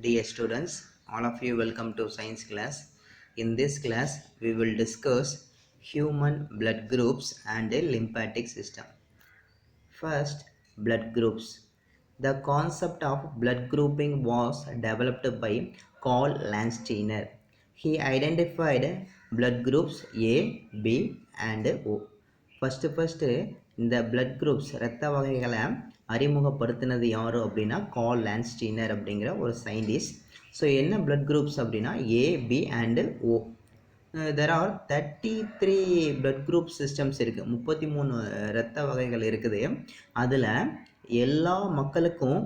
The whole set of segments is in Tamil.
Dear students, all of you welcome to science class. In this class, we will discuss human blood groups and a lymphatic system. First, blood groups. The concept of blood grouping was developed by Carl Landsteiner. He identified blood groups A, B and O. First இந்த பிளட் குரூப்ஸ் இரத்த வகைகளை அறிமுகப்படுத்தினது யார் அப்படின்னா கால் லான்ஸ்டீனர் அப்படிங்கிற ஒரு சயின்டிஸ்ட். ஸோ என்ன பிளட் குரூப்ஸ் அப்படின்னா A, B and O. There are 33 blood group systems இருக்குது. 33 இரத்த வகைகள் இருக்குது. அதில் எல்லா மக்களுக்கும்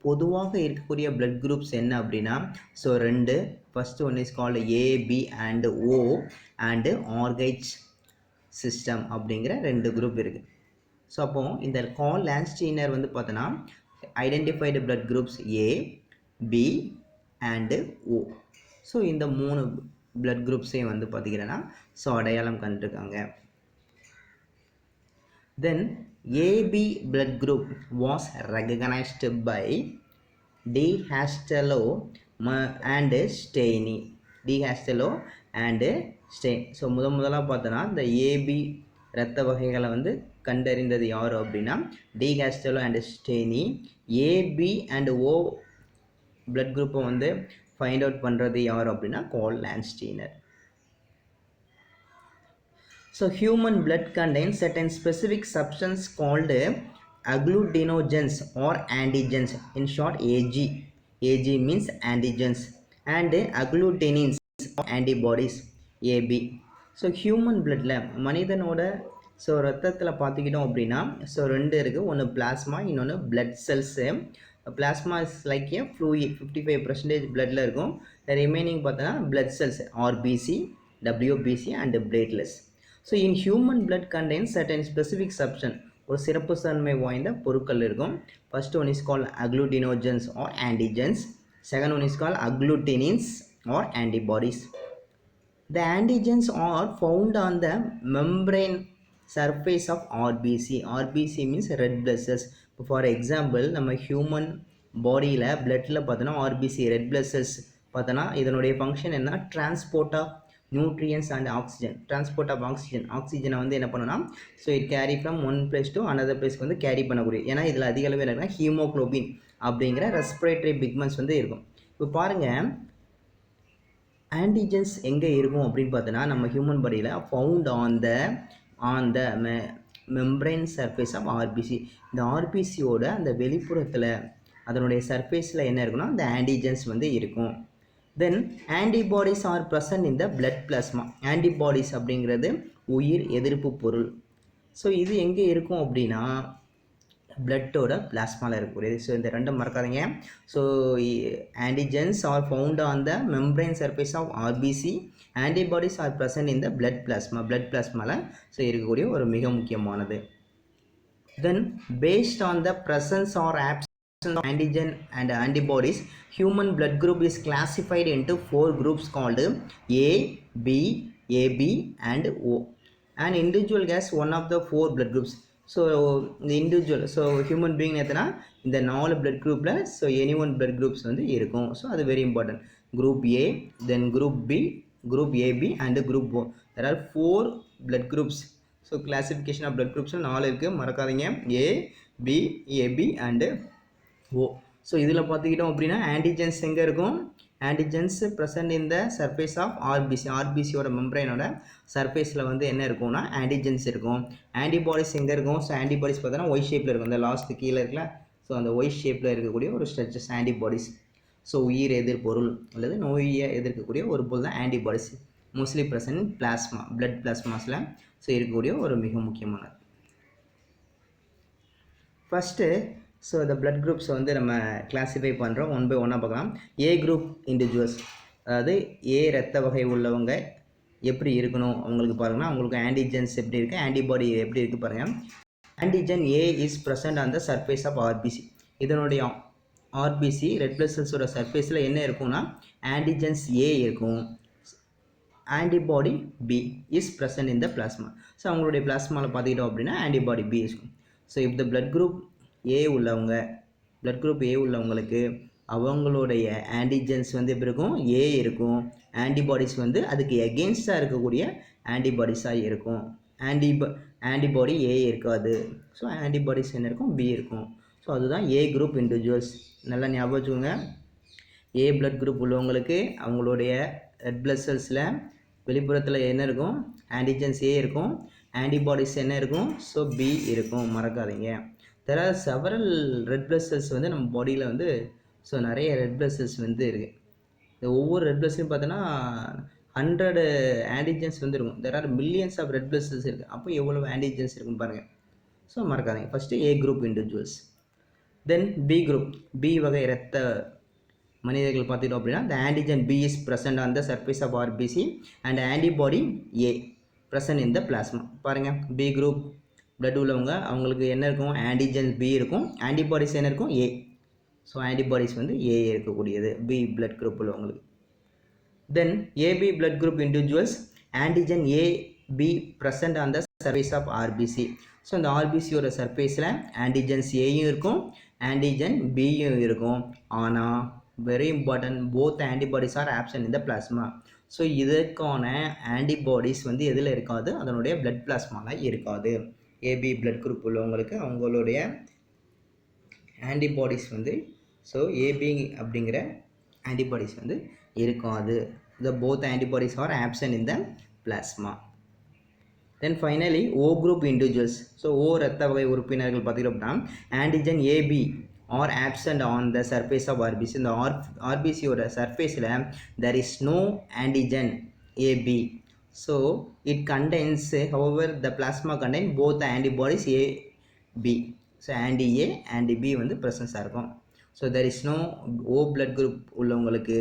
பொதுவாக இருக்கக்கூடிய பிளட் குரூப்ஸ் என்ன அப்படின்னா ஸோ ரெண்டு. First one is called AB and O and RH system அப்படிங்கிற ரெண்டு குரூப் இருக்குது. ஸோ அப்போது இந்த கால் லான்ஸ்டீனர் வந்து பார்த்தோன்னா identified blood groups A, B and O. So இந்த மூணு பிளட் குரூப்ஸையும் வந்து பார்த்திங்கன்னா ஸோ அடையாளம் கண்டிருக்காங்க. Then AB blood group was recognised by De Castello and Steini. De Castello and Stein. So முதலாக பார்த்தோன்னா இந்த ஏபி இரத்த வகைகளை வந்து கண்டறிந்தது யார் அப்படின்னா De Castello and Steini. AB and O blood குரூப்பை வந்து ஃபைண்ட் அவுட் பண்ணுறது யார் அப்படின்னா Karl Landsteiner. So human blood contains certain specific substance called agglutinogens or antigens. In short, AG. AG means antigens and agglutinins or antibodies. AB. So human bloodல மனிதனோட ஸோ ரத்தத்தில் பார்த்துக்கிட்டோம் அப்படின்னா ஸோ ரெண்டு இருக்குது. ஒன்று பிளாஸ்மா, இன்னொன்று blood cells. Plasma is like a fluid. 55% பிளட்டில் இருக்கும். ரிமைனிங் பார்த்தோன்னா blood cells RBC, WBC and platelets. So in human blood contains certain specific substance. ஒரு சிறப்பு தன்மை வாய்ந்த பொருட்கள் இருக்கும். First one is called agglutinogens or antigens. Second one is called agglutinins or antibodies. The antigens are found on the membrane surface of RBC. RBC means red blood cells. For example, நம்ம ஹியூமன் பாடியில் பிளட்டில் பார்த்தோன்னா RBC ரெட் blood cells பார்த்தோன்னா இதனுடைய ஃபங்க்ஷன் என்ன, transport of nutrients and oxygen. Transport of ஆக்சிஜனை வந்து என்ன பண்ணணும்னா so it carry from one place to another பிளேஸ்க்கு வந்து கேரி பண்ணக்கூடிய. ஏன்னா இதில் அதிக அளவில் இருக்குன்னா ஹீமோக்ளோபின் அப்படிங்கிற ரெஸ்பிரேட்டரி பிக்மெண்ட்ஸ் வந்து இருக்கும். இப்போ பாருங்கள் ஆன்டிஜென்ஸ் எங்கே இருக்கும் அப்படின்னு பார்த்தோன்னா நம்ம ஹியூமன் பாடியில் found on the membrane surface of RBC. இந்த ஆர்பிசியோட அந்த வெளிப்புறத்தில் அதனுடைய சர்ஃபேஸில் என்ன இருக்குன்னா இந்த ஆன்டிஜென்ஸ் வந்து இருக்கும். Then antibodies are present in the blood plasma. Antibodies அப்படிங்கிறது உயிர் எதிர்ப்பு பொருள். ஸோ இது எங்கே இருக்கும் அப்படின்னா பிளட்டோட பிளாஸ்மாவில் இருக்கக்கூடியது. ஸோ இந்த ரெண்டும் மறக்காதீங்க. So antigens are found on the membrane surface of RBC. Antibodies are present in the blood plasma. Blood பிளாஸ்மாவில் ஸோ இருக்கக்கூடிய ஒரு மிக முக்கியமானது. Then based on the presence or absence of antigen and antibodies, human blood group is classified into 4 groups called A, B, AB and O. An individual has one of the 4 blood groups. So the individual, so human being எத்தனா இந்த 4 blood groupல so any one blood groups வந்து இருக்கும். So அது very important. Group A, then group B, group AB and group O. There are 4 blood groups. So classification of blood groups 4 இருக்குது, மறக்காதீங்க. A, B, AB and O. So இதில் பார்த்துக்கிட்டோம் அப்படின்னா ஆன்டிஜென்ஸ் எங்கே இருக்கும், antigens present in the surface of RBC. ஆர்பிசியோட மெம்ப்ரைனோட சர்ஃபேஸில் வந்து என்ன இருக்கும்னா ஆன்டிஜென்ஸ் இருக்கும். ஆன்டிபாடிஸ் எங்கே இருக்கும், ஸோ ஆன்டிபாடிஸ் பார்த்தோன்னா ஒய் ஷேப்பில் இருக்கும். இந்த லாஸ்ட்டு கீழே இருக்குல்ல, ஸோ அந்த ஒய் ஷேப்பில் இருக்கக்கூடிய ஒரு ஸ்ட்ரக்சர்ஸ் ஆன்டிபாடிஸ். ஸோ உயிர் எதிர்ப்பொருள் அல்லது நோயை எதிர்க்கக்கூடிய ஒரு பொருள் தான் antibodies. Mostly present in plasma, blood பிளாஸ்மாஸில் ஸோ இருக்கக்கூடிய ஒரு மிக முக்கியமானது. ஃபஸ்ட்டு ஸோ இந்த பிளட் குரூப்ஸை வந்து நம்ம கிளாஸிஃபை பண்ணுறோம். ஒன் பை ஒன்னாக பார்க்கலாம். ஏ குரூப் இண்டிவிஜுவல்ஸ், அதாவது ஏ ரத்த வகை உள்ளவங்க எப்படி இருக்கணும் அவங்களுக்கு பாருங்கன்னா அவங்களுக்கு ஆன்டிஜென்ஸ் எப்படி இருக்குது, ஆன்டிபாடி எப்படி இருக்குது பாருங்கள். Antigen A is present on the surface of RBC. இதனுடைய ஆர்பிசி ரெட் பிளட் செல்ஸோட சர்ஃபேஸில் என்ன இருக்கும்னா ஆன்டிஜென்ஸ் ஏ இருக்கும். Antibody B is present in the plasma. So அவங்களுடைய பிளாஸ்மாவில் பார்த்துக்கிட்டோம் அப்படின்னா ஆன்டிபாடி பி இருக்கும். ஸோ இப் த பிளட் குரூப் ஏ உள்ளவங்க, பிளட் குரூப் ஏ உள்ளவங்களுக்கு அவங்களுடைய ஆன்டிஜென்ஸ் வந்து எப்படி இருக்கும், ஏ இருக்கும். ஆன்டிபாடிஸ் வந்து அதுக்கு எகெயின்ஸ்டாக இருக்கக்கூடிய ஆன்டிபாடிஸாக இருக்கும். ஆன்டிபாடி ஏ இருக்காது. ஸோ ஆன்டிபாடிஸ் என்ன இருக்கும், பி இருக்கும். ஸோ அதுதான் ஏ குரூப் இண்டிவிஜுவல்ஸ். நல்லா ஞாபகம் வச்சுக்கோங்க. ஏ பிளட் குரூப் உள்ளவங்களுக்கு அவங்களுடைய ரெட் பிளட் செல்ஸில் வெளிப்புறத்தில் என்ன இருக்கும், ஆன்டிஜென்ஸ் ஏ இருக்கும். ஆன்டிபாடிஸ் என்ன இருக்கும், ஸோ பி இருக்கும். மறக்காதீங்க. There are several red blood cells வந்து நம்ம பாடியில் வந்து ஸோ நிறைய ரெட் பிளட் செல்ஸ் வந்து இருக்குது. இந்த ஒவ்வொரு ரெட் பிளட் செல்லும் பார்த்தோன்னா 100 ஆன்டிஜென்ஸ் வந்து இருக்கும். There are millions of red blood cells இருக்குது. அப்போ எவ்வளோ ஆன்டிஜென்ஸ் இருக்குன்னு பாருங்கள். ஸோ மறக்காதீங்க. First A group individuals. Then B group, B வகை இரத்த மனிதர்கள் பார்த்துட்டோம் அப்படின்னா the antigen B is present on the surface of RBC and antibody A present in the plasma. பாருங்கள், பி குரூப் பிளட் உள்ளவங்க அவங்களுக்கு என்ன இருக்கும், ஆன்டிஜன் பி இருக்கும், ஆன்டிபாடிஸ் என்ன இருக்கும், ஏ. ஸோ ஆன்டிபாடிஸ் வந்து ஏ இருக்கக்கூடியது பி பிளட் குரூப் உள்ளவங்களுக்கு. Then AB blood group individuals antigen AB present on the surface of RBC. So இந்த ஆர்பிசியோட சர்ஃபேஸில் ஆன்டிஜன்ஸ் ஏயும் இருக்கும், ஆன்டிஜன் பியும் இருக்கும். ஆனால் very important, both antibodies are absent in the plasma. So இதற்கான ஆன்டிபாடிஸ் வந்து எதில் இருக்காது, அதனுடைய பிளட் பிளாஸ்மாவில் இருக்காது. ஏபி பிளட் குரூப் உள்ளவங்களுக்கு அவங்களுடைய ஆன்டிபாடிஸ் வந்து ஸோ ஏபி அப்படிங்கிற ஆன்டிபாடிஸ் வந்து இருக்காது. The both antibodies are absent in the plasma. Then finally O group individuals. So O இரத்த வகை உறுப்பினர்கள் பார்த்துக்கிட்டோம் அப்படின்னா antigen AB are absent on the surface of RBC. இந்த ஆர்பிசியோட சர்ஃபேஸில் there is no antigen AB. So it contains however the plasma contain both antibodies AB. So anti A anti B வந்து ப்ரெசன்ஸாக இருக்கும். So there is no O blood group உள்ளவங்களுக்கு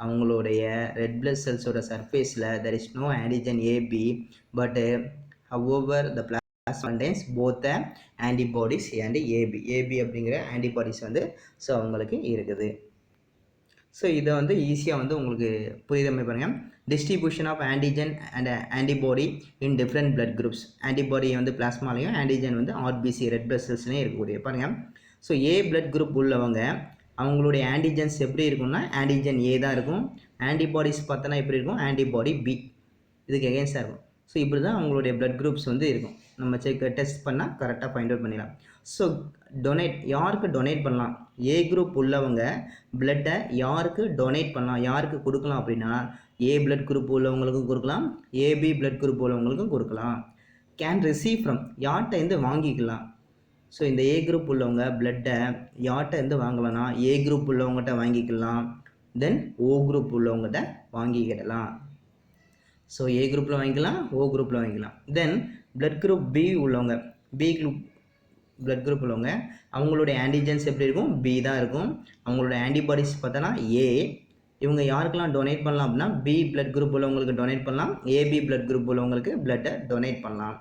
அவங்களுடைய ரெட் பிளட் செல்ஸோட சர்ஃபேஸில் there is no antigen AB, but however the plasma contains both the antibodies and AB அப்படிங்கிற ஆன்டிபாடிஸ் வந்து ஸோ அவங்களுக்கு இருக்குது. ஸோ இதை வந்து ஈஸியாக வந்து உங்களுக்கு புரியுற மாதிரி பாருங்கள். Distribution of antigen and antibody in different blood groups. Antibody வந்து பிளாஸ்மாலையும் ஆன்டிஜன் வந்து ஆர்பிசி ரெட் பிளட் செல்ஸ்லையும் இருக்கக்கூடிய பாருங்கள். ஸோ ஏ பிளட் குரூப் உள்ளவங்க அவங்களுடைய ஆன்டிஜன்ஸ் எப்படி இருக்கும்னா ஆன்டிஜன் ஏ தான் இருக்கும். ஆன்டிபாடிஸ் பார்த்தோன்னா எப்படி இருக்கும், ஆன்டிபாடி பி. இதுக்கு எகெயின்ஸ்டாக இருக்கும். ஸோ இப்படி தான் அவங்களுடைய பிளட் குரூப்ஸ் வந்து இருக்கும். நம்ம டெஸ்ட் பண்ணால் கரெக்டாக ஃபைண்ட் அவுட் பண்ணிடலாம். ஸோ டொனேட், யாருக்கு டொனேட் பண்ணலாம், ஏ குரூப் உள்ளவங்க பிளட்டை யாருக்கு டொனேட் பண்ணலாம், யாருக்கு கொடுக்கலாம் அப்படின்னா ஏ பிளட் குரூப் உள்ளவங்களுக்கும் கொடுக்கலாம், ஏபி பிளட் குரூப் உள்ளவங்களுக்கும் கொடுக்கலாம். கேன் ரிசீவ் ஃப்ரம், யார்கிட்ட இருந்து வாங்கிக்கலாம். ஸோ இந்த ஏ குரூப் உள்ளவங்க பிளட்டை யார்கிட்ட இருந்து வாங்கலாம்னா ஏ குரூப் உள்ளவங்ககிட்ட வாங்கிக்கலாம், தென் ஓ குரூப் உள்ளவங்ககிட்ட வாங்கிக்கிடலாம். ஸோ ஏ குரூப்பில் வாங்கிக்கலாம், ஓ குரூப்பில் வாங்கிக்கலாம். தென் பிளட் குரூப் பி உள்ளவங்க, பி குரூப் பிளட் குரூப் உள்ளவங்க அவங்களுடைய ஆன்டிஜன்ஸ் எப்படி இருக்கும், பி தான் இருக்கும். அவங்களோட ஆன்டிபாடிஸ் பார்த்தோன்னா ஏ. இவங்க யாருக்கெல்லாம் டொனேட் பண்ணலாம் அப்படின்னா பி பிளட் குரூப் உள்ளவங்களுக்கு டொனேட் பண்ணலாம், ஏபி பிளட் குரூப் உள்ளவங்களுக்கு பிளட்டை டொனேட் பண்ணலாம்.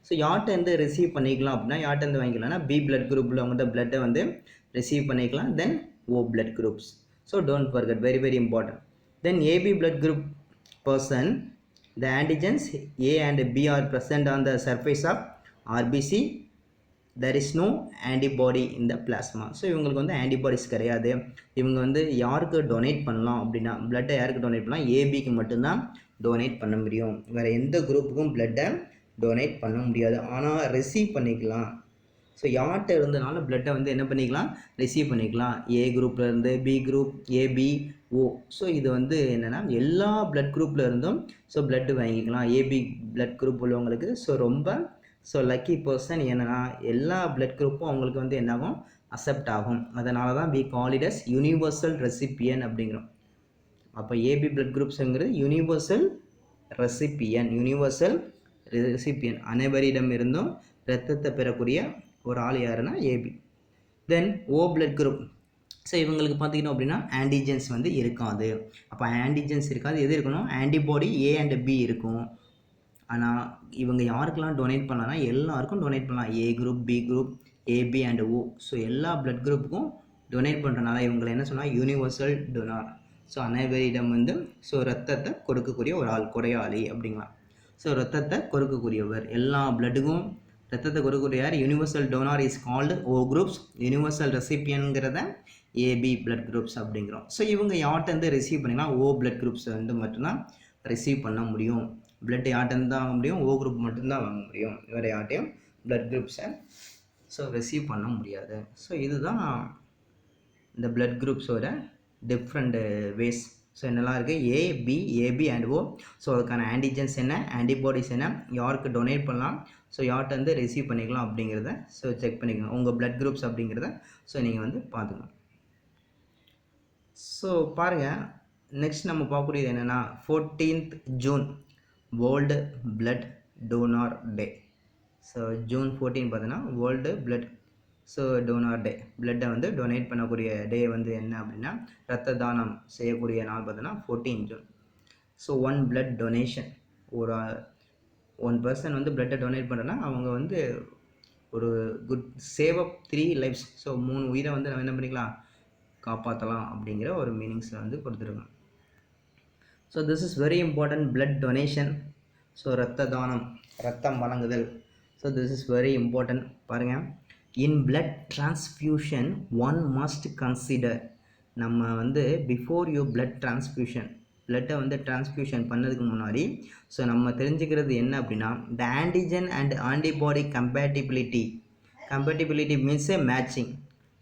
ஸோ யார்கிட்ட இருந்து ரிசீவ் பண்ணிக்கலாம் அப்படின்னா யார்கிட்ட இருந்து வாங்கிக்கலாம்னா பி பிளட் குரூப் உள்ளவங்கள்ட்ட பிளட்டை வந்து ரிசீவ் பண்ணிக்கலாம், then O blood groups. So don't forget, very very important. Then AB blood group person, the antigens A and B are present on the surface of RBC. There is no antibody in the plasma. So இவங்களுக்கு வந்து ஆன்டிபாடிஸ் கிடையாது. இவங்க வந்து யாருக்கு டொனேட் பண்ணலாம் அப்படின்னா பிளட்டை யாருக்கு டொனேட் பண்ணலாம், ஏபிக்கு மட்டும்தான் டொனேட் பண்ண முடியும். வேறு எந்த குரூப்புக்கும் பிளட்டை டொனேட் பண்ண முடியாது. ஆனால் ரிசீவ் பண்ணிக்கலாம். ஸோ யார்கிட்ட இருந்தனாலும் பிளட்டை வந்து என்ன பண்ணிக்கலாம், ரிசீவ் பண்ணிக்கலாம். ஏ குரூப்லேருந்து பி குரூப், ஏபி, ஓ. ஸோ இது வந்து என்னென்னா எல்லா பிளட் குரூப்பில் இருந்தும் ஸோ பிளட்டு வாங்கிக்கலாம் ஏபி பிளட் குரூப் உள்ளவங்களுக்கு. ஸோ ரொம்ப லக்கி பர்சன். என்னென்னா எல்லா பிளட் குரூப்பும் அவங்களுக்கு வந்து என்னாகும், அக்செப்ட் ஆகும். அதனால தான் we call it as universal recipient அப்படிங்கிறோம். அப்போ ஏபி பிளட் குரூப்ஸுங்கிறது யூனிவர்சல் ரெசிபியன். அனைவரிடம் இருந்தும் இரத்தத்தை பெறக்கூடிய ஒரு ஆள் யாருன்னா AB. Then O blood group. So இவங்களுக்கு பார்த்திங்கன்னா அப்படின்னா ஆன்டிஜென்ஸ் வந்து இருக்காது. அப்போ ஆன்டிஜென்ஸ் இருக்காது, எது இருக்கணும், ஆன்டிபாடி ஏ அண்ட் பி இருக்கும். ஆனால் இவங்க யாருக்கெல்லாம் டொனேட் பண்ணலாம்னா எல்லாருக்கும் டொனேட் பண்ணலாம், A group, B group, AB and O. So எல்லா பிளட் குரூப்புக்கும் டொனேட் பண்ணுறதுனால இவங்களை என்ன சொன்னால் யூனிவர்சல் டொனார். ஸோ அனைவரிடம் வந்து ஸோ ரத்தத்தை கொடுக்கக்கூடிய ஒரு ஆள், கொடையாளி அப்படிங்களாம். ஸோ ரத்தத்தை கொடுக்கக்கூடியவர், எல்லா பிளட்டுக்கும் ரத்தத்தை கொடுக்கக்கூடிய யார், universal donor is called O groups. Universal ரெசிபியன்கிறத ஏபி பிளட் குரூப்ஸ் அப்படிங்கிறோம். ஸோ இவங்க யார்ட்டேருந்து ரிசீவ் பண்ணிக்கலாம், ஓ பிளட் குரூப்ஸ் வந்து மட்டும்தான் ரிசீவ் பண்ண முடியும். பிளட் யார்ட்டேருந்து தான் வாங்க முடியும், ஓ குரூப் மட்டும்தான் வாங்க முடியும். வேறு யார்ட்டையும் பிளட் குரூப்ஸை ஸோ ரிசீவ் பண்ண முடியாது. ஸோ இதுதான் இந்த பிளட் குரூப்ஸோட டிஃப்ரெண்ட் வேஸ். ஸோ என்னெல்லாம் இருக்குது, AB, AB and O. So அதுக்கான ஆன்டிஜென்ஸ் என்ன, ஆன்டிபாடிஸ் என்ன, யாருக்கு டொனேட் பண்ணலாம், ஸோ யார்ட்டேருந்து ரிசீவ் பண்ணிக்கலாம் அப்படிங்கிறத ஸோ செக் பண்ணிக்கணும். உங்கள் பிளட் குரூப்ஸ் அப்படிங்கிறத ஸோ நீங்கள் வந்து பார்த்துக்கணும். ஸோ பாருங்கள், நெக்ஸ்ட் நம்ம பார்க்கக்கூடியது என்னென்னா 14th June world blood donor day. So June 14 பார்த்தீங்கன்னா world blood so donor day. பிளட்டை வந்து டொனேட் பண்ணக்கூடிய டே வந்து என்ன அப்படின்னா, ரத்த தானம் செய்யக்கூடிய நாள் பார்த்தீங்கன்னா 14 June. So one blood donation, ஒரு ஒன் பர்சன் வந்து பிளட்டை டொனேட் பண்ணுறேன்னா அவங்க வந்து ஒரு good save up 3 lifes. So 3 உயிரை வந்து நம்ம என்ன பண்ணிக்கலாம், காப்பாற்றலாம் அப்படிங்கிற ஒரு மீனிங்ஸில் வந்து கொடுத்துருக்கோம். So this is very important, blood donation. So ரத்த தானம், ரத்தம் வழங்குதல். So this is very important. பாருங்கள், in blood transfusion one must consider. நம்ம வந்து பிஃபோர் யூ பிளட் டிரான்ஸ்ஃபியூஷன், பிளட்டை வந்து டிரான்ஸ்ஃபியூஷன் பண்ணதுக்கு முன்னாடி ஸோ நம்ம தெரிஞ்சுக்கிறது என்ன அப்படின்னா, the antigen and antibody compatibility. Compatibility means a matching.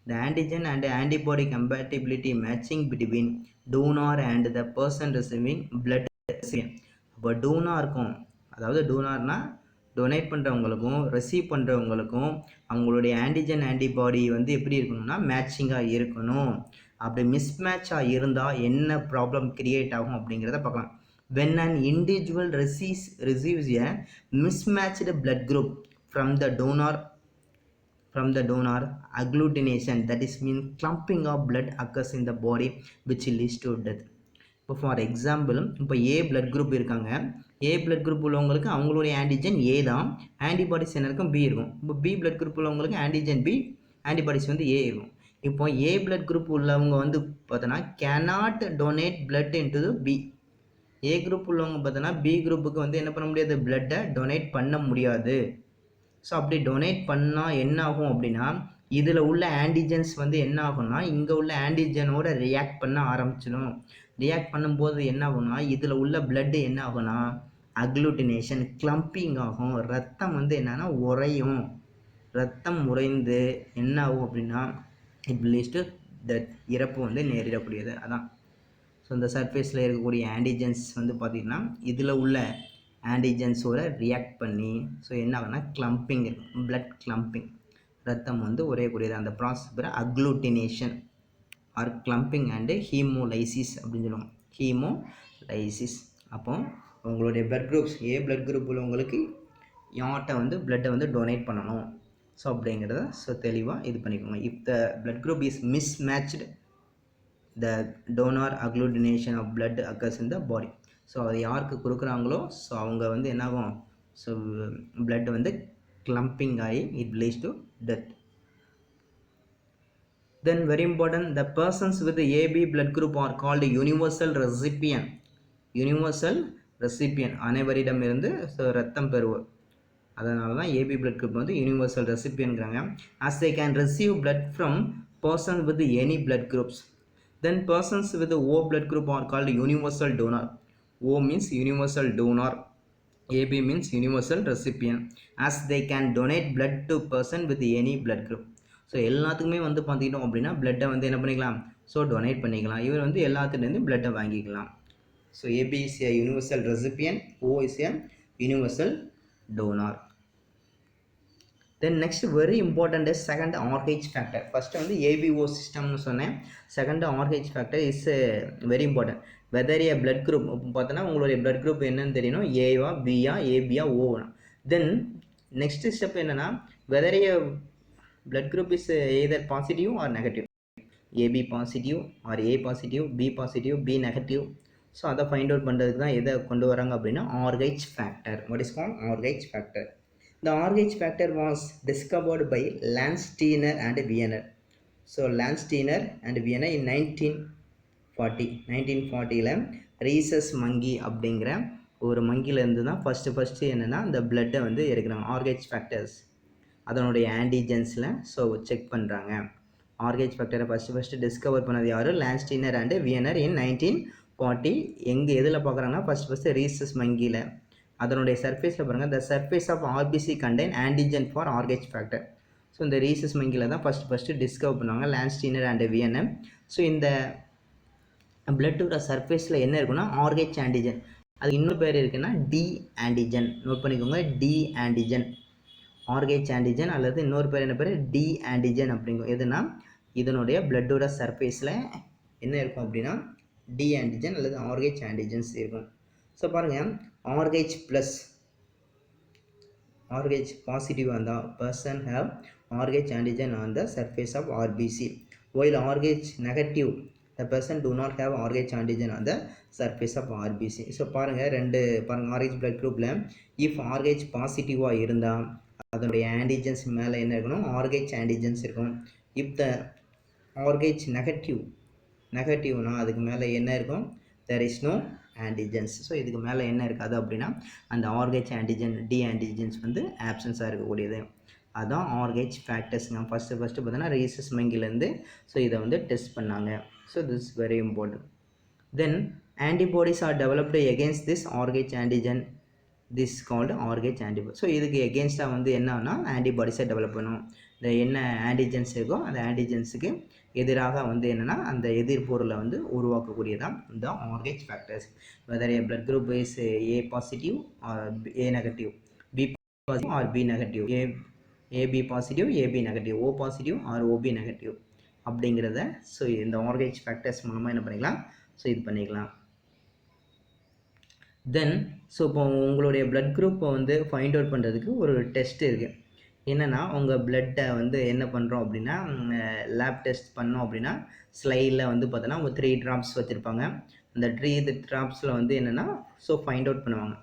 The antigen and antibody compatibility matching between donor and the person receiving blood. இப்போ டோனாருக்கும், அதாவது டோனார்னா டொனேட் பண்ணுறவங்களுக்கும் ரிசீவ் பண்ணுறவங்களுக்கும் அவங்களுடைய ஆன்டிஜன் ஆன்டிபாடி வந்து எப்படி இருக்கணும்னா மேட்சிங்காக இருக்கணும். அப்படி மிஸ்மேட்சாக இருந்தால் என்ன ப்ராப்ளம் கிரியேட் ஆகும் அப்படிங்கிறத பார்க்கலாம். when an individual receives a mismatched blood group from the donor agglutination, that is mean clumping of blood occurs in the body which leads to death. இப்போ ஃபார் எக்ஸாம்பிள், இப்போ ஏ பிளட் குரூப் இருக்காங்க, ஏ பிளட் குரூப் உள்ளவங்களுக்கு அவங்களுடைய ஆன்டிஜன் ஏ தான், ஆன்டிபாடிஸ் என்ன இருக்கும், பி இருக்கும். இப்போ பி பிளட் குரூப் உள்ளவங்களுக்கு ஆன்டிஜன் பி, ஆன்டிபாடிஸ் வந்து ஏ இருக்கும். இப்போ ஏ பிளட் குரூப் உள்ளவங்க வந்து பார்த்தோன்னா cannot donate blood into B. A group உள்ளவங்க பார்த்தோன்னா பி குரூப்புக்கு வந்து என்ன பண்ண முடியாது, பிளட்டை டொனேட் பண்ண முடியாது. ஸோ அப்படி டொனேட் பண்ணால் என்ன ஆகும் அப்படின்னா, இதில் உள்ள ஆன்டிஜன்ஸ் வந்து என்ன ஆகும்னா இங்கே உள்ள ஆன்டிஜனோட ரியாக்ட் பண்ண ஆரம்பிச்சிடும். ரியாக்ட் பண்ணும்போது என்ன ஆகும்னா இதில் உள்ள பிளட்டு என்ன ஆகும்னா அக்ளூட்டினேஷன், கிளம்பிங் ஆகும். ரத்தம் வந்து என்னன்னா உறையும். ரத்தம் உறைந்து என்ன ஆகும் அப்படின்னா இட் லீட்ஸ் டு டெத், இறப்பு வந்து நேரிடக்கூடியது. அதான் ஸோ இந்த சர்ஃபேஸில் இருக்கக்கூடிய ஆன்டிஜன்ஸ் வந்து பார்த்திங்கன்னா இதில் உள்ள ஆன்டிஜன்ஸோட ரியாக்ட் பண்ணி ஸோ என்ன ஆகுனா கிளம்பிங் இருக்கும், பிளட் கிளம்பிங், ரத்தம் வந்து உறையக்கூடியது. அந்த ப்ராசஸ் பேர் agglutination or clumping and hemolysis அப்படின்னு சொல்லுவாங்க, ஹீமோலைசிஸ். அப்போ உங்களுடைய blood groups, A blood group உள்ளவங்களுக்கு யார்கிட்ட வந்து பிளட்டை வந்து டொனேட் பண்ணணும் ஸோ அப்படிங்கிறத ஸோ தெளிவாக இது பண்ணிக்கோங்க. If the blood group is mismatched, the donor agglutination of blood occurs in the body. So அது யாருக்கு கொடுக்குறாங்களோ ஸோ அவங்க வந்து என்னாகும், ஸோ பிளட் வந்து கிளம்பிங் ஆகி it leads to death. Then very important, the persons with the AB blood group are called universal recipient. Universal recipient, அனைவரிடம் இருந்து ரத்தம் பெறுவோர். அதனால தான் ஏபி பிளட் குரூப் வந்து universal ரெசிபியன்ட்ங்கிறாங்க. as they can receive blood from persons with any blood groups. Then persons with the O blood group are called universal donor. O means universal donor, AB means universal recipient, as they can donate blood to person with any blood group. So எல்லாத்துக்குமே வந்து பார்த்துக்கிட்டோம் அப்படின்னா பிளட்டை வந்து என்ன பண்ணிக்கலாம், ஸோ டொனேட் பண்ணிக்கலாம். இவர் வந்து எல்லாத்துலேருந்து பிளட்டை வாங்கிக்கலாம். So AB is a universal recipient, O is a universal donor. Then next very important is second Rh factor. First வந்து ஏபிஓ சிஸ்டம்னு சொன்னேன். Second Rh factor is very important. Whether a blood group பார்த்தோன்னா உங்களுடைய பிளட் குரூப் என்னன்னு தெரியணும், ஏவா பியா ஏபியா ஓவா. தென் நெக்ஸ்ட் ஸ்டெப் என்னென்னா whether a blood group is either positive or negative, AB positive or A positive, B positive, B negative. So அதை ஃபைண்ட் அவுட் பண்ணுறதுக்கு தான் எதை கொண்டு வராங்க அப்படின்னா RH factor. What is called RH factor. The RH factor was discovered by Landsteiner and Wiener. So Landsteiner and Wiener in 1940 rhesus monkey அப்படிங்கிற ஒரு மங்கிலேருந்து தான் ஃபஸ்ட்டு என்னென்னா அந்த பிளட்டை வந்து எடுக்கிறாங்க. RH ஃபேக்டர்ஸ் அதனுடைய ஆன்டிஜென்ஸில் ஸோ செக் பண்ணுறாங்க. RH ஃபேக்டரை ஃபஸ்ட்டு டிஸ்கவர் பண்ணது யார்? லான்ஸ்டீனர் அண்ட் வியனர் இன் 1940. எங்கே எதில் பார்க்குறாங்கன்னா ஃபஸ்ட்டு ரீசஸ் மங்கியில் அதனுடைய சர்ஃபேஸில் பாருங்கள், the surface of RBC contain antigen for RH factor. So இந்த ரீசஸ் மங்கியில் தான் ஃபஸ்ட்டு டிஸ்கவர் பண்ணுவாங்க லான்ஸ்டீனர் அண்ட் வியனர். ஸோ இந்த பிளட்டோட சர்ஃபேஸில் என்ன இருக்குன்னா RH ஆன்டிஜன், அது இன்னொரு பேர் இருக்குன்னா டி ஆன்டிஜன். நோட் பண்ணிக்கோங்க, டி ஆன்டிஜன், RH ஆன்டிஜன் அல்லது இன்னொரு பேர் என்ன பேர்? டி ஆன்டிஜன் அப்படிங்கும். எதுனா இதனுடைய பிளட்டோட சர்ஃபேஸில் என்ன இருக்கும் அப்படின்னா டி ஆன்டிஜன் அல்லது RH ஆன்டிஜன்ஸ் இருக்கும். ஸோ பாருங்கள், RH பாசிட்டிவ் இருந்தால் person have RH antigen on the surface of RBC, while RH negative the person do not have RH antigen on the surface of RBC. So பாருங்கள் RH blood groupல if RH பாசிட்டிவாக இருந்தால் அதனுடைய ஆன்டிஜன்ஸ் மேலே என்ன இருக்கணும்? RH ஆன்டிஜன்ஸ் இருக்கும். if the RH நெகட்டிவ்னா அதுக்கு மேலே என்ன இருக்கும்? there is no antigens. So இதுக்கு மேலே என்ன இருக்காது அப்படின்னா அந்த RH ஆன்டிஜன் டி ஆன்டிஜன்ஸ் வந்து ஆப்சன்ஸாக இருக்கக்கூடியது. அதுதான் RH ஃபேக்டர்ஸ்ங்க. ஃபஸ்ட்டு பார்த்தீங்கன்னா ரீசஸ் மங்கிலேருந்து ஸோ இதை வந்து டெஸ்ட் பண்ணாங்க. So this very important. Then antibodies are developed against this RH antigen, this called RH antibody. So இதுக்கு எகென்ஸ்டாக வந்து என்னன்னா ஆன்டிபாடிஸை டெவலப் பண்ணும். இந்த என்ன ஆன்டிஜன்ஸ் இருக்கோ அந்த ஆன்டிஜன்ஸுக்கு எதிராக வந்து என்னென்னா அந்த எதிர்பொருளை வந்து உருவாக்கக்கூடியதான் இந்த RH factors. Whether a blood group is A positive or A negative, B positive or B negative, AB positive AB negative, O positive or OB negative அப்படிங்கிறத ஸோ இந்த RH ஃபேக்டர்ஸ் மூலமாக என்ன பண்ணிக்கலாம்? ஸோ இது பண்ணிக்கலாம். தென் ஸோ இப்போ உங்களுடைய பிளட் குரூப்பை வந்து ஃபைண்ட் அவுட் பண்ணுறதுக்கு ஒரு டெஸ்ட் இருக்குது. என்னென்னா உங்கள் பிளட்டை வந்து என்ன பண்ணுறோம் அப்படின்னா லேப் டெஸ்ட் பண்ணோம் அப்படின்னா ஸ்லைடில் வந்து பார்த்தோன்னா ஒரு 3 ட்ராப்ஸ் வச்சுருப்பாங்க. அந்த 3 ட்ராப்ஸில் வந்து என்னென்னா ஸோ ஃபைண்ட் அவுட் பண்ணுவாங்க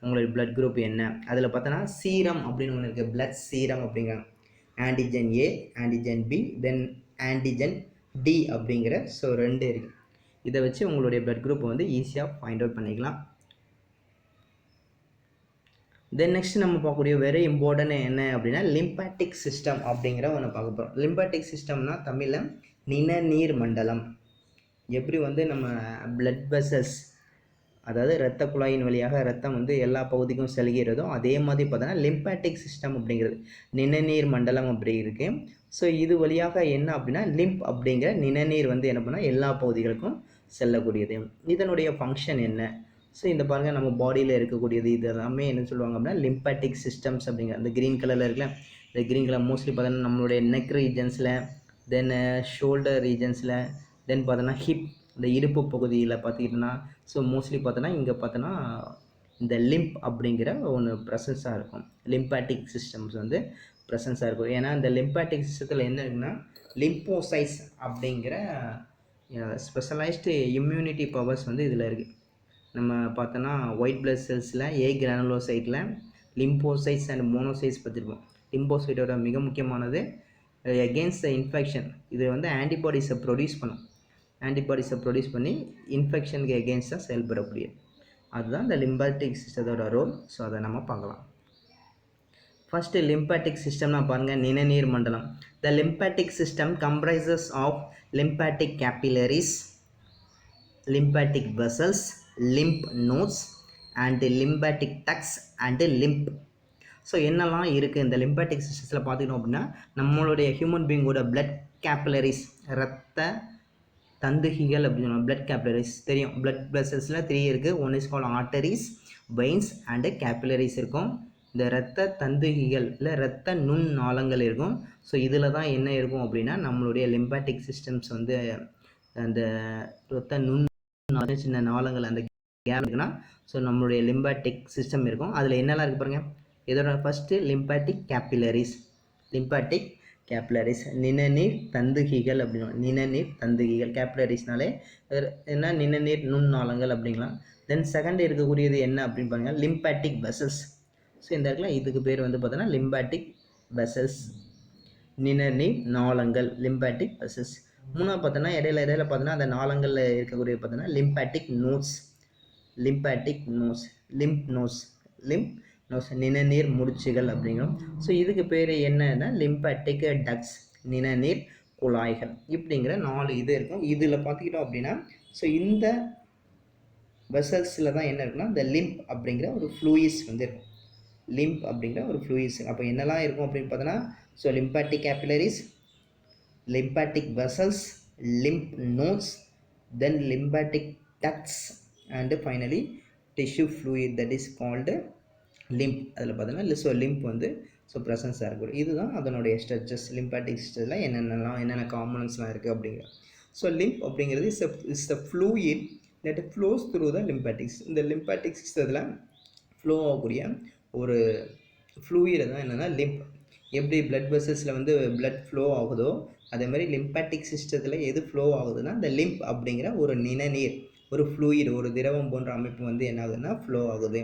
உங்களுடைய பிளட் குரூப் என்ன. அதில் பார்த்தோன்னா சீரம் அப்படின்னு ஒன்று இருக்குது, பிளட் சீரம் அப்படிங்கிறாங்க. Antigen A, antigen B, then antigen D அப்படிங்கிற ஸோ 2 இருக்குது. இதை வச்சு உங்களுடைய பிளட் குரூப்பை வந்து ஈஸியாக ஃபைண்ட் அவுட் பண்ணிக்கலாம். தென் நெக்ஸ்ட் நம்ம பார்க்கக்கூடிய வெரி இம்பார்ட்டன்ட் என்ன அப்படின்னா லிம்பாட்டிக் சிஸ்டம் அப்படிங்கிற ஒன்று பார்க்க போகிறோம். லிம்பாட்டிக் சிஸ்டம்னா தமிழில் நிணநீர் மண்டலம். எப்படி வந்து நம்ம பிளட் வெசல்ஸ், அதாவது இரத்த குழாயின் வழியாக ரத்தம் வந்து எல்லா பகுதிக்கும் செல்கிறதோ அதே மாதிரி பார்த்தோன்னா லிம்பாட்டிக் சிஸ்டம் அப்படிங்கிறது நிணநீர் மண்டலம் அப்படி இருக்குது. ஸோ இது வழியாக என்ன அப்படின்னா லிம்ப் அப்படிங்கிற நிணநீர் வந்து என்ன பண்ணால் எல்லா பகுதிகளுக்கும் செல்லக்கூடியது. இதனுடைய ஃபங்க்ஷன் என்ன? ஸோ இந்த பாருங்கள், நம்ம பாடியில் இருக்கக்கூடியது இது எல்லாமே என்ன சொல்லுவாங்க அப்படின்னா லிம்பாட்டிக் சிஸ்டம்ஸ் அப்படிங்கிற அந்த க்ரீன் கலரில் இருக்குல்ல, இந்த க்ரீன் கலர் மோஸ்ட்லி பார்த்தோன்னா நம்மளுடைய நெக் ரீஜன்ஸில், தென் ஷோல்டர் ரீஜன்ஸில், தென் பார்த்தோன்னா ஹிப் இந்த இடுப்பு பகுதியில் பார்த்துக்கிட்டோன்னா ஸோ மோஸ்ட்லி பார்த்தோன்னா இங்கே பார்த்தோன்னா இந்த லிம்ப் அப்படிங்கிற ஒன்று ப்ரெசன்ஸாக இருக்கும். லிம்பாட்டிக் சிஸ்டம்ஸ் வந்து ப்ரெசன்ஸாக இருக்கும். ஏன்னா இந்த லிம்பாட்டிக் சிஸ்டத்தில் என்ன இருக்குன்னா லிம்போசைட்ஸ் அப்படிங்கிற ஸ்பெஷலைஸ்டு இம்யூனிட்டி பவர்ஸ் வந்து இதில் இருக்குது. நம்ம பார்த்தோன்னா ஒயிட் பிளட் செல்ஸில் A கிரானுலோசைட்டில் லிம்போசைட்ஸ் அண்ட் மோனோசைட்ஸ் பார்த்துருப்போம். லிம்போசைட்டோட மிக முக்கியமானது எகென்ஸ்ட் த இன்ஃபெக்ஷன், இது வந்து ஆன்டிபாடிஸை ப்ரொடியூஸ் பண்ணும். ஆன்டிபாடிஸை ப்ரொடியூஸ் பண்ணி இன்ஃபெக்ஷனுக்கு எகென்ஸ்டாக செயல்படக்கூடியது. அதுதான் இந்த லிம்பாட்டிக் சிஸ்டத்தோட ரோல். ஸோ அதை நம்ம பார்க்கலாம். ஃபஸ்ட்டு லிம்பாட்டிக் சிஸ்டம்னா பாருங்கள், நிணநீர் மண்டலம். The lymphatic system comprises of lymphatic capillaries, lymphatic vessels, lymph nodes and lymphatic ducts and lymph. So என்னெல்லாம் இருக்குது இந்த லிம்பாட்டிக் சிஸ்டத்தில் பார்த்துக்கணும் அப்படின்னா நம்மளுடைய ஹியூமன் பீயிங்கோட பிளட் கேப்லரிஸ், இரத்த தந்துகிகள் அப்படின்னு சொல்லுவாங்க. பிளட் கேப்லரிஸ் தெரியும், பிளட் வெசல்ஸில் 3 இருக்குது. One is called arteries, veins and capillaries இருக்கும். இந்த இரத்த தந்துகிகள் இல்லை இரத்த நுண் நாளங்கள் இருக்கும். ஸோ இதில் தான் என்ன இருக்கும் அப்படின்னா நம்மளுடைய லிம்பாட்டிக் சிஸ்டம்ஸ் வந்து அந்த இரத்த நுண் சின்ன நாளங்கள் அந்த கேப் இருக்குன்னா ஸோ நம்மளுடைய லிம்பாட்டிக் சிஸ்டம் இருக்கும். அதில் என்னெல்லாம் இருக்குது பாருங்கள். இதோட ஃபஸ்ட்டு லிம்பாட்டிக் கேப்லரிஸ் நிணநீர் தந்துகிகள் அப்படின்னா நிணநீர் தந்துகிகள். கேப்லரிஸ்னாலே என்ன நிணநீர் நுண்ணாளங்கள் அப்படிங்கலாம். தென் செகண்ட் இருக்கக்கூடியது என்ன அப்படின்னு பாருங்கள், லிம்பாட்டிக் வெசல்ஸ். ஸோ இந்த இடத்துல இதுக்கு பேர் வந்து பார்த்தோன்னா லிம்பாட்டிக் வெசல்ஸ், நிணநீர் நாளங்கள், லிம்பாட்டிக் வெசல்ஸ். மூணாவது பார்த்தோன்னா இடையில பார்த்தோன்னா அந்த நாளங்களில் இருக்கக்கூடிய பார்த்தோன்னா லிம்ப் நோஸ் நிணநீர் முடிச்சுகள் அப்படிங்கிறோம். ஸோ இதுக்கு பேர் என்னன்னா லிம்பாட்டிக் டக்ஸ், நிணநீர் குழாய்கள் இப்படிங்கிற 4 இது இருக்கும். இதில் பார்த்துக்கிட்டோம் அப்படின்னா ஸோ இந்த வெசல்ஸில் தான் என்ன இருக்குன்னா இந்த லிம்ப் அப்படிங்கிற ஒரு ஃப்ளூயிட்ஸ் வந்து இருக்கும். லிம்ப் அப்படிங்கிற ஒரு ஃப்ளூயிட்ஸ் அப்போ என்னெல்லாம் இருக்கும் அப்படின்னு பார்த்தோன்னா so lymphatic capillaries, lymphatic vessels, lymph nodes, then lymphatic ducts, and finally tissue fluid that is called lymph. அதில் பார்த்தீங்கன்னா ஸோ லிம்ப் வந்து ஸோ ப்ரெசன்ஸாக இருக்கும். இதுதான் அதனுடைய ஸ்ட்ரக்சர்ஸ். லிம்பாட்டிக் ஸ்ட்ரக்சரில் என்னென்ன காம்பனன்ட்ஸ்லாம் இருக்குது அப்படிங்கிற. ஸோ லிம்ப் அப்படிங்கிறது is the fluid that flows through the lymphatics. இந்த லிம்பாட்டிக் சிஸ்டத்தில் ஃப்ளோ ஆகக்கூடிய ஒரு ஃப்ளூயிட் தான் என்னென்னா லிம்ப். எப்படி பிளட் வெசல்ஸில் வந்து பிளட் ஃப்ளோ ஆகுதோ அதே மாதிரி லிம்பாட்டிக் சிஸ்டத்தில் எது ஃப்ளோ ஆகுதுன்னா இந்த லிம்ப் அப்படிங்கிற ஒரு நிணநீர், ஒரு ஃப்ளூயிட், ஒரு திரவம் போன்ற அமைப்பு வந்து என்ன ஆகுதுன்னா ஃப்ளோ ஆகுது.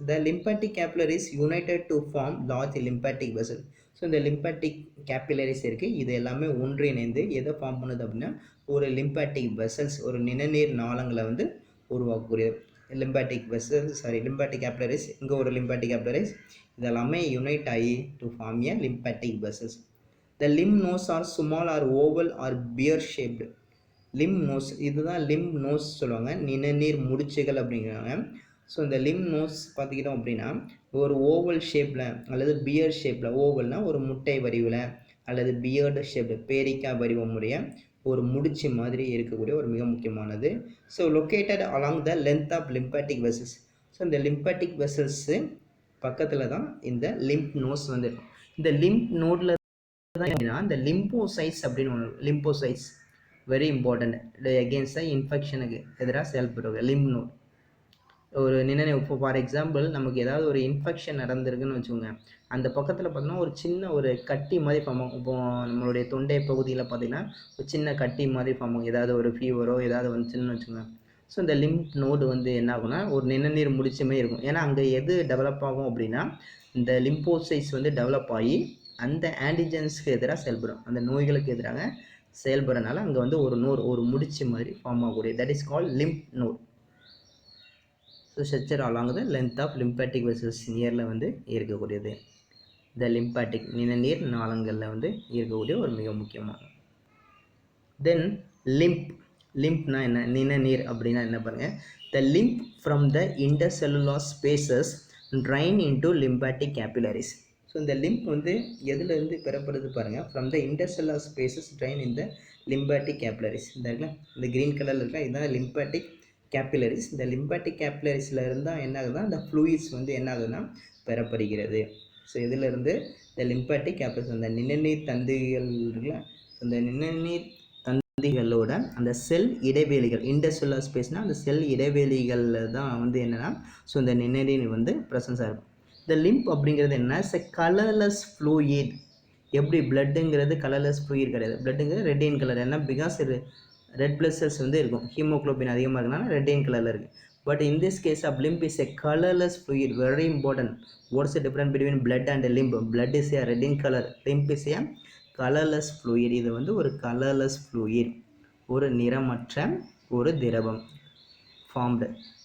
The lymphatic capillaries united to form large lymphatic vessel. So இந்த லிம்பாட்டிக் கேபிலரிஸ் இருக்குது, இது எல்லாமே ஒன்றிணைந்து எதை ஃபார்ம் பண்ணுது அப்படின்னா ஒரு லிம்பாட்டிக் வெசல்ஸ், ஒரு நிணநீர் நாளங்களை வந்து உருவாக்கக்கூடியது. லிம்பாட்டிக் கேபிலரிஸ், இங்கே ஒரு லிம்பாட்டிக் கேபிலரிஸ், இதெல்லாமே யுனைட் ஆகி to form a lymphatic vessels. The lymph nodes are small or oval or beer shaped. lymph nodes, இதுதான் lymph nodes சொல்லுவாங்க, நிணநீர் முடிச்சுகள் அப்படிங்கிறாங்க. ஸோ இந்த lymph nodes பார்த்துக்கிட்டோம் அப்படின்னா ஒரு ஓவல் ஷேப்பில் அல்லது பியர் ஷேப்பில், ஓவல்னால் ஒரு முட்டை வடிவில் அல்லது பியர்டு ஷேப்டு பேரிக்காய் வடிவமுடைய ஒரு முடிச்சு மாதிரி இருக்கக்கூடிய ஒரு மிக முக்கியமானது. So located along the length of lymphatic vessels. So இந்த லிம்பாட்டிக் வெசல்ஸு பக்கத்தில் தான் இந்த லிம்ப் நோட்ஸ் வந்து இருக்கும். இந்த லிம்ப் நோடில் இந்த லிம்போசைட்ஸ் அப்படின்னு ஒன்று, lymphocytes very important against the இன்ஃபெக்ஷனுக்கு எதிராக செயல்படுறது லிம்ப் நோட். ஒரு நினைவு, இப்போ ஃபார் எக்ஸாம்பிள் நமக்கு ஏதாவது ஒரு இன்ஃபெக்ஷன் நடந்திருக்குன்னு வச்சுக்கோங்க, அந்த பக்கத்தில் பார்த்தோன்னா ஒரு சின்ன ஒரு கட்டி மாதிரி ஃபார்ம் ஆகும். இப்போ நம்மளுடைய தொண்டை பகுதியில் பார்த்திங்கன்னா ஒரு சின்ன கட்டி மாதிரி ஃபார்ம் ஆகும், ஏதாவது ஒரு ஃபீவரோ ஏதாவது வந்துச்சுன்னு வச்சுக்கோங்க. ஸோ இந்த லிம்ப் நோடு வந்து என்ன ஆகும்னா ஒரு நிணநீர் முடிச்சுமே இருக்கும். ஏன்னா அங்கே எது டெவலப் ஆகும் அப்படின்னா இந்த லிம்போசைட்ஸ் வந்து டெவலப் ஆகி அந்த ஆன்டிஜென்ஸ்க்கு எதிராக செயல்படும், அந்த நோய்களுக்கு எதிராக செயல்படுறதுனால அங்கே வந்து ஒரு முடிச்சு மாதிரி ஃபார்ம் ஆகக்கூடிய that is called lymph node. So structure along the length of lymphatic vessels நியரில் வந்து இருக்கக்கூடியது. இந்த லிம்பாட்டிக் நிணநீர் நாளங்களில் வந்து இருக்கக்கூடிய ஒரு மிக முக்கியமான. தென் லிம்ப்னா என்ன, நிணநீர் அப்படின்னா என்ன பாருங்கள், the lymph from the intercellular spaces drain into lymphatic capillaries. So இந்த லிம்ப் வந்து எதுலேருந்து பெறப்படுது பாருங்கள், from the intercellular spaces drain in the lymphatic capillaries. இந்த க்ரீன் கலரில் இருக்கா, இதுதான் லிம்பாட்டிக் கேபிலரிஸ். இந்த லிம்பாட்டிக் கேபிலரிஸில் இருந்தால் என்ன ஆகுதுன்னா இந்த ஃப்ளூயிட்ஸ் வந்து என்ன ஆகுதுன்னா பெறப்படுகிறது. ஸோ இதிலிருந்து இந்த லிம்பாட்டிக் கேபிலரிஸ், அந்த நிணநீர் தந்துகள் இருக்குல்ல, அந்த நிணநீர் தந்திகளோட அந்த செல் இடைவெளிகள், இன்டர்செல்லுலார் ஸ்பேஸ்னால் அந்த செல் இடைவெளிகளில் தான் வந்து என்னென்னா ஸோ இந்த நிணநீர் வந்து ப்ரெசன்ஸாக இருக்கும். இந்த லிம்ப் அப்படிங்கிறது என்ன, இட்ஸ் எ கலர்லெஸ் ஃப்ளூயிட். எப்படி பிளட்டுங்கிறது கலர்லெஸ் ஃப்ளூயிட் கிடையாது, பிளட்டுங்கிறது ரெட் இன் கலர், ஏன்னா பிகாஸ் ரெட் பிளட் செல்ஸ் வந்து இருக்கும், ஹீமோக்ளோபின் அதிகமாக இருக்குனால ரெட் இன் கலரில் இருக்குது. But in this case of lymph is a colourless fluid, very important. What's the difference between blood and lymph? Blood is a red in colour, lymph is a colourless fluid. இது வந்து ஒரு கலர்லெஸ் ஃப்ளூயிட், ஒரு நிறமற்ற ஒரு திரவம். formed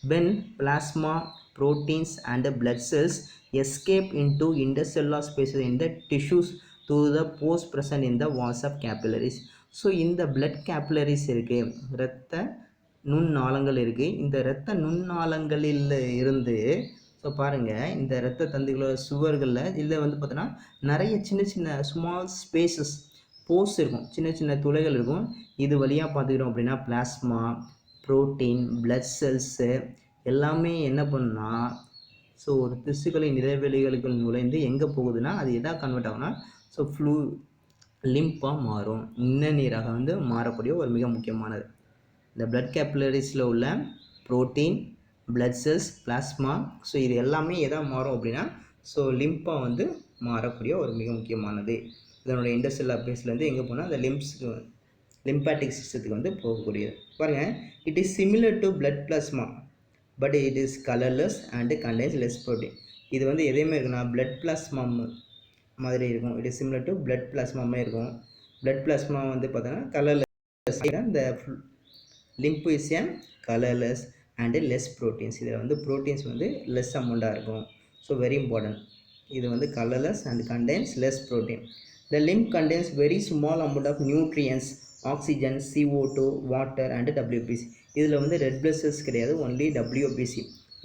when plasma, proteins and blood cells escape into intercellular spaces in the tissues through the pores present in the walls of capillaries. So இந்த blood capillaries இருக்குது, இரத்த நுண்ணாளங்கள் இருக்குது. இந்த இரத்த நுண்ணாளங்களில் இருந்து ஸோ பாருங்கள் இந்த இரத்த தந்துகளோட சுவர்களில் இதில் வந்து பார்த்தோன்னா நிறைய சின்ன சின்ன ஸ்மால் ஸ்பேசஸ், போர்ஸ் இருக்கும், சின்ன சின்ன துளைகள் இருக்கும். இது வழியாக பார்த்துக்கிட்டோம் அப்படின்னா பிளாஸ்மா, புரோட்டீன், பிளட் செல்ஸு எல்லாமே என்ன பண்ணுன்னா ஸோ ஒரு திசுக்களின் இடைவெளிகளுக்கு நுழைந்து எங்கே போகுதுன்னா அது எதாக கன்வெர்ட் ஆகும்னா ஸோ லிம்பாக மாறும், நிணநீராக வந்து மாறக்கூடிய ஒரு மிக முக்கியமானது. இந்த பிளட் கேபிலரிஸில் உள்ள protein, blood cells, plasma, so இது எல்லாமே எதாக மாறும் அப்படின்னா ஸோ லிம்பாக வந்து மாறக்கூடிய ஒரு மிக முக்கியமானது. இதனுடைய இன்டர்செல்லுலார் பேஸ்லேருந்து எங்கே போனால் அந்த லிம்பாட்டிக் சிஸ்டத்துக்கு வந்து போகக்கூடியது. பாருங்கள், it is similar to blood plasma but it is colourless and contains less protein. இது வந்து எதையுமே இருக்குன்னா பிளட் பிளாஸ்மா மாதிரி இருக்கும். It is similar to blood பிளாஸ்மாமே இருக்கும். பிளட் பிளாஸ்மா வந்து பார்த்தோன்னா கலர்லெஸ், இந்த lymph is a colourless and less proteins. இதில் வந்து ப்ரோட்டீன்ஸ் வந்து லெஸ் அமௌண்ட்டாக இருக்கும். So very important. இது வந்து colourless and contains less protein. The lymph contains very small amount of nutrients, oxygen, CO2, water and WBC. இதில் வந்து ரெட் பிளட் செல்ஸ் கிடையாது, only WBC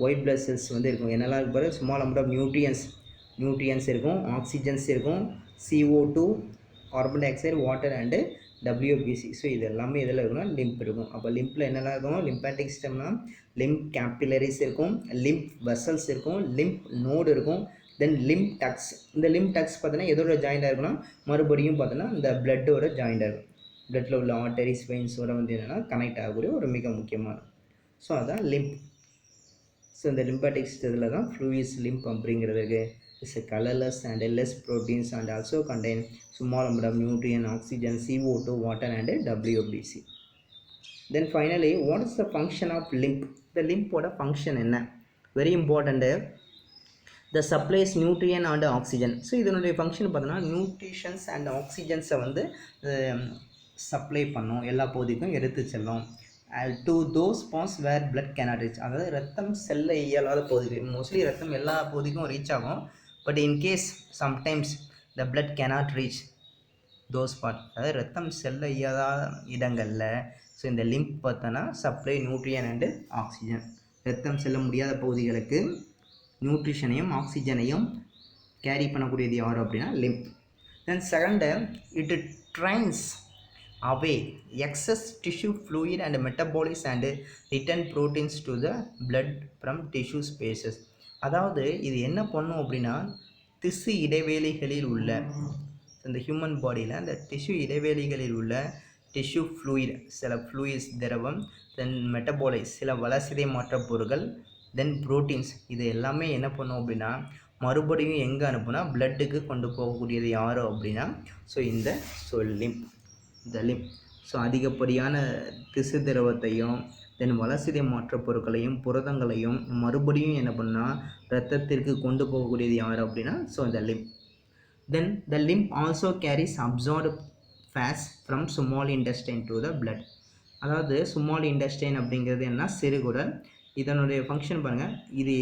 white blood cells வந்து இருக்கும். என்னெல்லாம் இருக்கு பாரு, ஸ்மால் அமௌண்ட் ஆஃப் நியூட்ரியன்ஸ் இருக்கும், ஆக்சிஜன்ஸ் இருக்கும், CO2, carbon dioxide, water and WBC. So இது எல்லாமே இதில் இருக்குன்னா லிம்ப் இருக்கும். அப்போ லிம்பில் என்னெல்லாம் இருக்கும், லிம்பாட்டிக் சிஸ்டம்னா லிம்ப் கேபிலரிஸ் இருக்கும், லிம்ப் வெசல்ஸ் இருக்கும், லிம்ப் நோடு இருக்கும், தென் லிம்ப் டக்ஸ். இந்த லிம்ப் டக்ஸ் பார்த்தோன்னா எதோட ஜாயிண்டாக இருக்குன்னா மறுபடியும் பார்த்தோன்னா இந்த பிளட்டோட ஜாயிண்டாக இருக்கும். பிளட்டில் உள்ள ஆர்டரிஸ் வெயின்ஸோட வந்து என்னென்னா கனெக்ட் ஆகக்கூடிய ஒரு மிக முக்கியமான. ஸோ அதான் லிம்ப். ஸோ இந்த லிம்பாட்டிக் சிஸ்டத்தில் தான் ஃப்ளூயிட்ஸ் லிம்ப் அப்படிங்கிறதுக்கு is a colorless and less proteins and also contain small amount of nutrient, oxygen, CO2, water and WBC. Then finally, what is the function of lymph? The lymph oda function enna? Very important. The supplies nutrient and oxygen. So இதனுடைய function பார்த்தோன்னா நியூட்ரிஷன்ஸ் அண்ட் ஆக்சிஜன்ஸை வந்து சப்ளை பண்ணும், எல்லா பகுதிக்கும் எடுத்து செல்லும். To those parts where blood cannot reach. அதாவது ரத்தம் செல்ல இயலாத பகுதிகள், மோஸ்ட்லி ரத்தம் எல்லா பகுதிக்கும் ரீச் ஆகும், but in case sometimes the blood cannot reach those part, அதாவது ரத்தம் செல்ல இயலாத இடங்களில் ஸோ இந்த லிம்ப் பார்த்தோன்னா சப்ளை நியூட்ரியன் அண்டு ஆக்சிஜன், ரத்தம் செல்ல முடியாத பகுதிகளுக்கு நியூட்ரிஷனையும் ஆக்சிஜனையும் கேரி பண்ணக்கூடியது யார் அப்படின்னா lymph. Then second, it drains away excess tissue fluid and metabolites and return proteins to the blood from tissue spaces. அதாவது இது என்ன பண்ணும் அப்படின்னா திசு இடைவேளிகளில் உள்ள இந்த ஹியூமன் பாடியில் அந்த டிஷ்யூ இடைவேளிகளில் உள்ள டிஷ்யூ ஃப்ளூயிட், சில ஃப்ளூயிட்ஸ் திரவம், தென் மெட்டபாலைட்ஸ் சில வளர்சிதை மாற்ற பொருட்கள், தென் ப்ரோட்டீன்ஸ், இது எல்லாமே என்ன பண்ணும் அப்படின்னா மறுபடியும் எங்கே அனுப்புனா பிளட்டுக்கு கொண்டு போகக்கூடியது யாரோ அப்படின்னா ஸோ இந்த லிம்ப். இந்த லிம்ப் ஸோ அதிகப்படியான திசு திரவத்தையும் தென் வளர்சிதை மாற்ற பொருட்களையும் புரதங்களையும் மறுபடியும் என்ன பண்ணால் ரத்தத்திற்கு கொண்டு போகக்கூடியது யார் அப்படின்னா ஸோ இந்த lymph. Then the lymph also carries absorbed fats from small intestine to the blood. அதாவது ஸ்மால் இன்டெஸ்டைன் அப்படிங்கிறது என்ன, சிறுகுடல். இதனுடைய ஃபங்க்ஷன் பாருங்கள், இது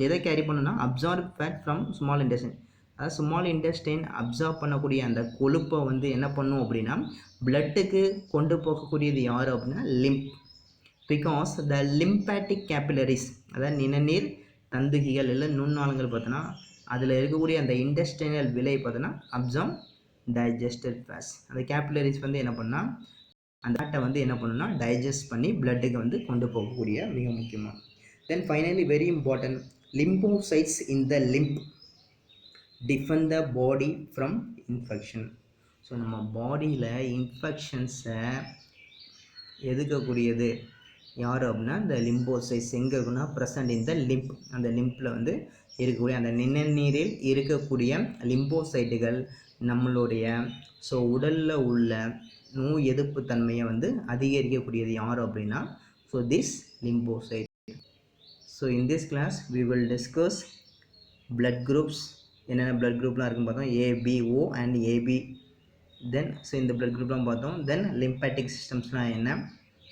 எதை கேரி பண்ணுன்னா absorb fat from small intestine. அதாவது ஸ்மால் இன்டெஸ்டைன் அப்சார்ப் பண்ணக்கூடிய அந்த கொழுப்பை வந்து என்ன பண்ணும் அப்படின்னா பிளட்டுக்கு கொண்டு போகக்கூடியது யார் அப்படின்னா lymph. Because the lymphatic capillaries, அதாவது நிணநீர் தந்துகிகள் இல்லை நுண்ணாளங்கள் பார்த்தோன்னா அதில் இருக்கக்கூடிய அந்த இன்டெஸ்டைனல் விலை பார்த்தோன்னா அப்சார்ப் டைஜஸ்டட் ஃபேட்ஸ். அந்த கேபிலரிஸ் வந்து என்ன பண்ணால் அந்த ஃபேட்டை வந்து என்ன பண்ணுன்னா டைஜஸ்ட் பண்ணி பிளட்டுக்கு வந்து கொண்டு போகக்கூடிய மிக முக்கியமாக. தென் finally very important, lymphocytes in the lymph defend the body from infection. So நம்ம பாடியில் இன்ஃபெக்ஷன்ஸை எதுக்கக்கூடியது யார் அப்படின்னா இந்த லிம்போசைட்ஸ் எங்கே இருக்குன்னா ப்ரெசன்ட் இந்த லிம்ப். அந்த லிம்பில் வந்து இருக்கக்கூடிய அந்த நிணநீரில் இருக்கக்கூடிய லிம்போசைட்டுகள் நம்மளுடைய ஸோ உடலில் உள்ள நோய் எதிர்ப்பு தன்மையை வந்து அதிகரிக்கக்கூடியது யார் அப்படின்னா so this lymphocyte. So in this class we will discuss blood groups, என்னென்ன பிளட் குரூப்லாம் இருக்குன்னு பார்த்தோம், ABO and AB. Then so இந்த பிளட் குரூப்லாம் பார்த்தோம். தென் லிம்பாட்டிக் சிஸ்டம்ஸ்னால் என்ன,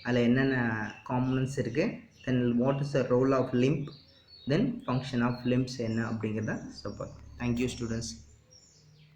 அதில் என்னென்ன காம்பனன்ட்ஸ் இருக்குது, then what is the role of lymph, then function of lymphs என்ன அப்படிங்கிறத சப்போர்ட். Thank you students.